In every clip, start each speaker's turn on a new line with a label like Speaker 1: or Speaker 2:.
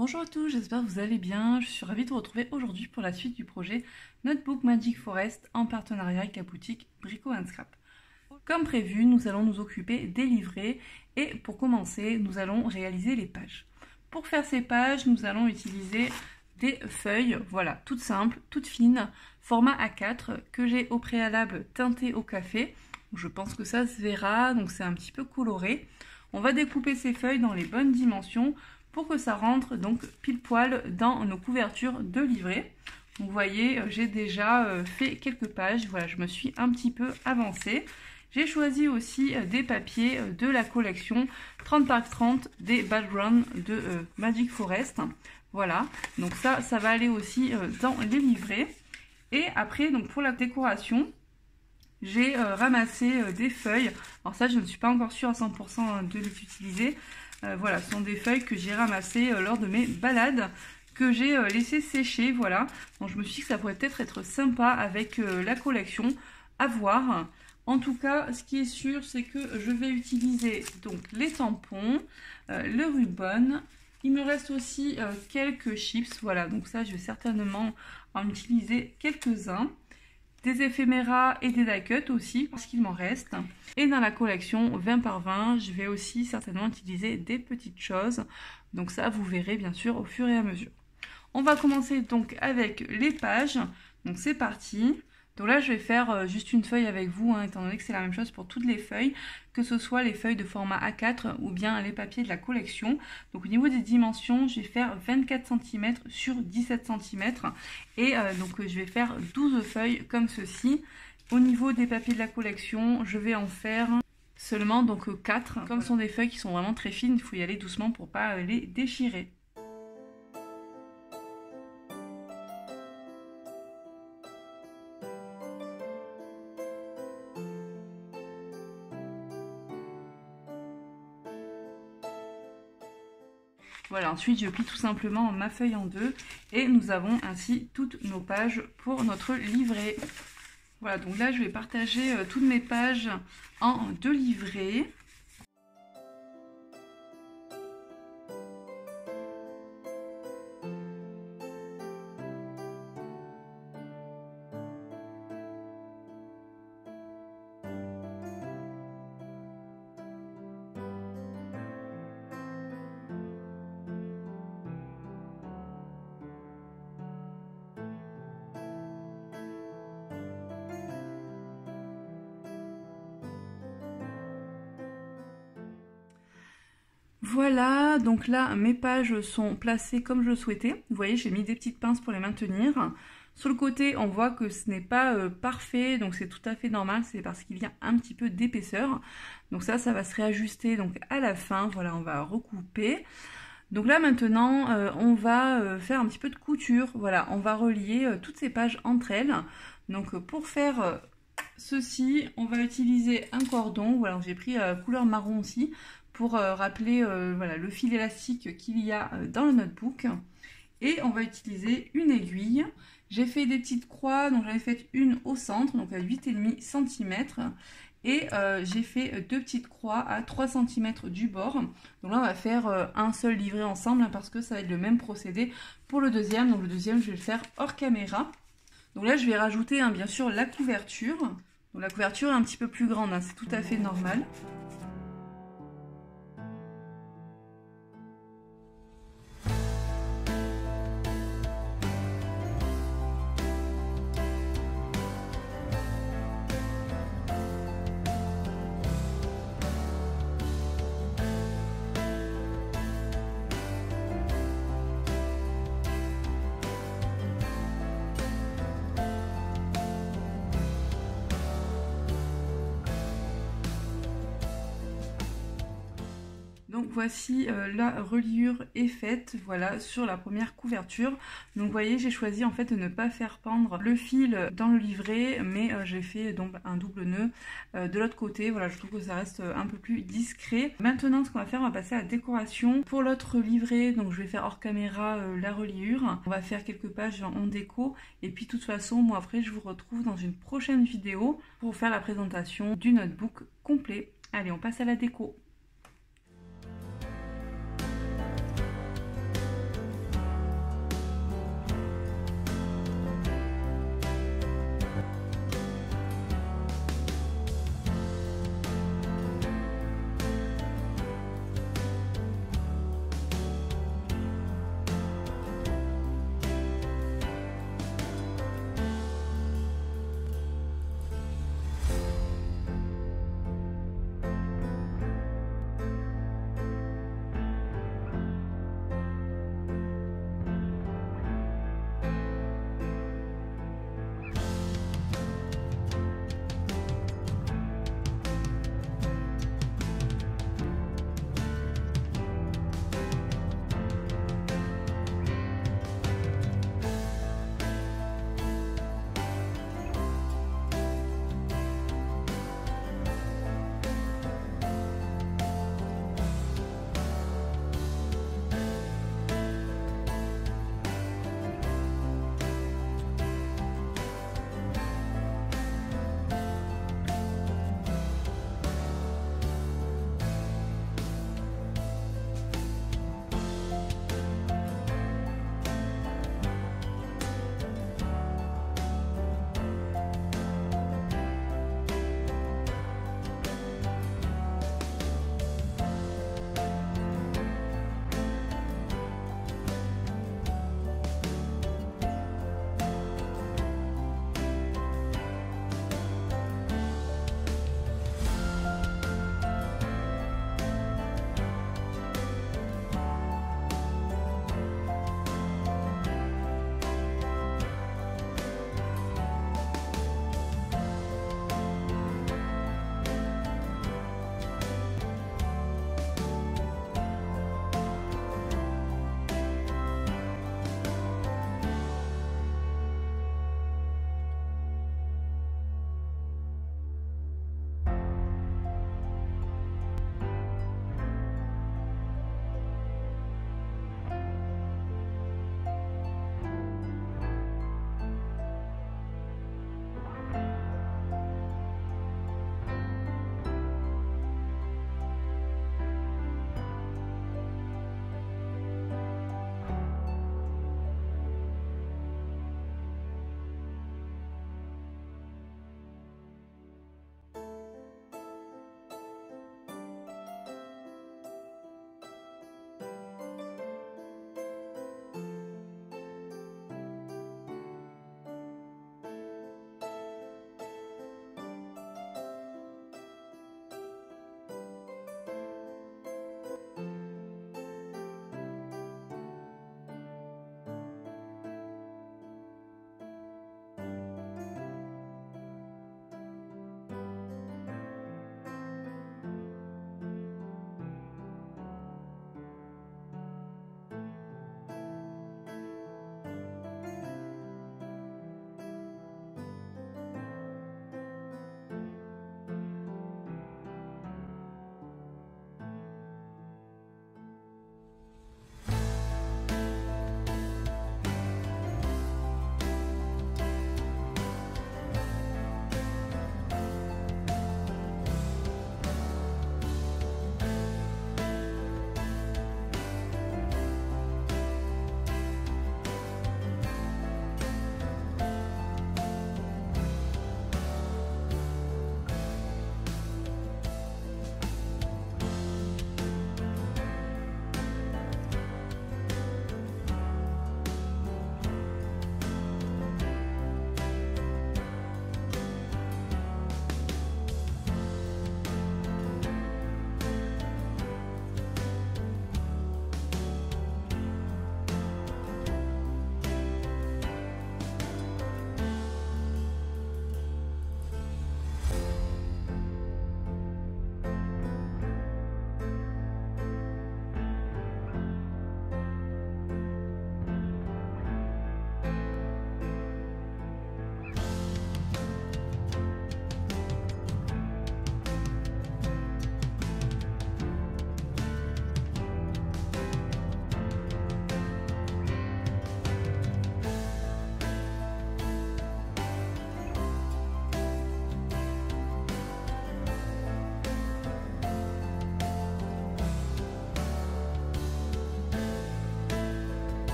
Speaker 1: Bonjour à tous, j'espère que vous allez bien. Je suis ravie de vous retrouver aujourd'hui pour la suite du projet Notebook Magic Forest en partenariat avec la boutique Brico & Scrap. Comme prévu, nous allons nous occuper des livrets et pour commencer, nous allons réaliser les pages. Pour faire ces pages, nous allons utiliser des feuilles, voilà, toutes simples, toutes fines, format A4 que j'ai au préalable teinté au café. Je pense que ça se verra, donc c'est un petit peu coloré. On va découper ces feuilles dans les bonnes dimensions pour que ça rentre donc pile poil dans nos couvertures de livret. Vous voyez, j'ai déjà fait quelques pages, voilà, je me suis un petit peu avancée. J'ai choisi aussi des papiers de la collection 30 par 30 des backgrounds de Magic Forest. Voilà, donc ça va aller aussi dans les livrets. Et après, donc pour la décoration, j'ai ramassé des feuilles. Alors ça, je ne suis pas encore sûre à 100% de les utiliser. Voilà, ce sont des feuilles que j'ai ramassées lors de mes balades, que j'ai laissé sécher, voilà. Donc je me suis dit que ça pourrait peut-être être sympa avec la collection, à voir. En tout cas, ce qui est sûr, c'est que je vais utiliser donc les tampons, le ruban. Il me reste aussi quelques chips, voilà. Donc ça, je vais certainement en utiliser quelques-uns. Des éphéméras et des die cuts aussi, parce qu'il m'en reste. Et dans la collection 20 par 20, je vais aussi certainement utiliser des petites choses. Donc ça, vous verrez bien sûr au fur et à mesure. On va commencer donc avec les pages. Donc c'est parti. Donc là, je vais faire juste une feuille avec vous, hein, étant donné que c'est la même chose pour toutes les feuilles, que ce soit les feuilles de format A4 ou bien les papiers de la collection. Donc au niveau des dimensions, je vais faire 24 cm sur 17 cm et donc je vais faire 12 feuilles comme ceci. Au niveau des papiers de la collection, je vais en faire seulement donc 4. Comme ce sont des feuilles qui sont vraiment très fines, il faut y aller doucement pour ne pas les déchirer. Voilà, ensuite je plie tout simplement ma feuille en deux et nous avons ainsi toutes nos pages pour notre livret. Voilà, donc là je vais partager toutes mes pages en deux livrets. Voilà, donc là mes pages sont placées comme je le souhaitais. Vous voyez, j'ai mis des petites pinces pour les maintenir. Sur le côté, on voit que ce n'est pas parfait, donc c'est tout à fait normal, c'est parce qu'il y a un petit peu d'épaisseur. Donc ça va se réajuster donc à la fin. Voilà, on va recouper. Donc là maintenant, on va faire un petit peu de couture. Voilà, on va relier toutes ces pages entre elles. Donc pour faire ceci, on va utiliser un cordon. Voilà, j'ai pris couleur marron aussi, pour rappeler voilà, le fil élastique qu'il y a dans le notebook. Et on va utiliser une aiguille. J'ai fait des petites croix, donc j'en ai fait une au centre, donc à 8,5 cm. Et j'ai fait deux petites croix à 3 cm du bord. Donc là on va faire un seul livret ensemble, hein, parce que ça va être le même procédé pour le deuxième. Donc le deuxième je vais le faire hors caméra. Donc là je vais rajouter bien sûr la couverture. Donc la couverture est un petit peu plus grande, hein, c'est tout à fait normal. Donc voici la reliure est faite, voilà, sur la première couverture. Donc vous voyez, j'ai choisi en fait de ne pas faire pendre le fil dans le livret, mais j'ai fait donc un double nœud de l'autre côté. Voilà, je trouve que ça reste un peu plus discret. Maintenant, ce qu'on va faire, on va passer à la décoration. Pour l'autre livret, donc je vais faire hors caméra la reliure. On va faire quelques pages en déco. Et puis de toute façon, moi après, je vous retrouve dans une prochaine vidéo pour faire la présentation du notebook complet. Allez, on passe à la déco.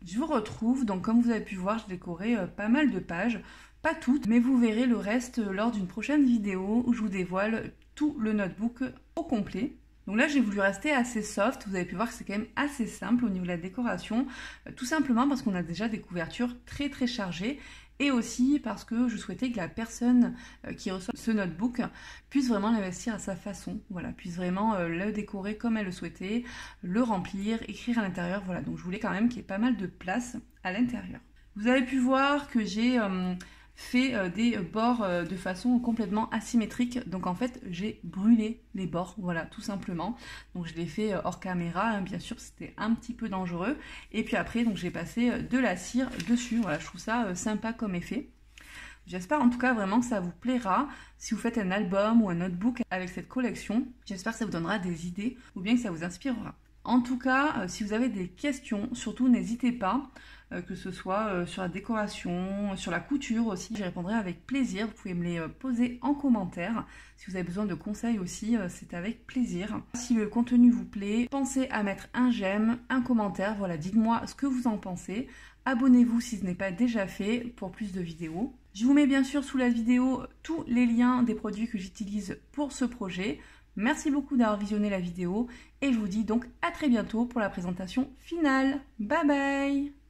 Speaker 1: Je vous retrouve, donc comme vous avez pu voir, j'ai décoré pas mal de pages, pas toutes, mais vous verrez le reste lors d'une prochaine vidéo où je vous dévoile tout le notebook au complet. Donc là, j'ai voulu rester assez soft. Vous avez pu voir que c'est quand même assez simple au niveau de la décoration. Tout simplement parce qu'on a déjà des couvertures très très chargées. Et aussi parce que je souhaitais que la personne qui reçoit ce notebook puisse vraiment l'investir à sa façon. Voilà, puisse vraiment le décorer comme elle le souhaitait, le remplir, écrire à l'intérieur. Voilà, donc je voulais quand même qu'il y ait pas mal de place à l'intérieur. Vous avez pu voir que j'ai fait des bords de façon complètement asymétrique. Donc en fait, j'ai brûlé les bords, voilà, tout simplement. Donc je l'ai fait hors caméra, hein, bien sûr, c'était un petit peu dangereux. Et puis après, donc j'ai passé de la cire dessus. Voilà, je trouve ça sympa comme effet. J'espère en tout cas vraiment que ça vous plaira si vous faites un album ou un notebook avec cette collection. J'espère que ça vous donnera des idées ou bien que ça vous inspirera. En tout cas, si vous avez des questions, surtout n'hésitez pas, que ce soit sur la décoration, sur la couture aussi, j'y répondrai avec plaisir. Vous pouvez me les poser en commentaire. Si vous avez besoin de conseils aussi, c'est avec plaisir. Si le contenu vous plaît, pensez à mettre un j'aime, un commentaire, voilà, dites-moi ce que vous en pensez. Abonnez-vous si ce n'est pas déjà fait pour plus de vidéos. Je vous mets bien sûr sous la vidéo tous les liens des produits que j'utilise pour ce projet. Merci beaucoup d'avoir visionné la vidéo et je vous dis donc à très bientôt pour la présentation finale. Bye bye!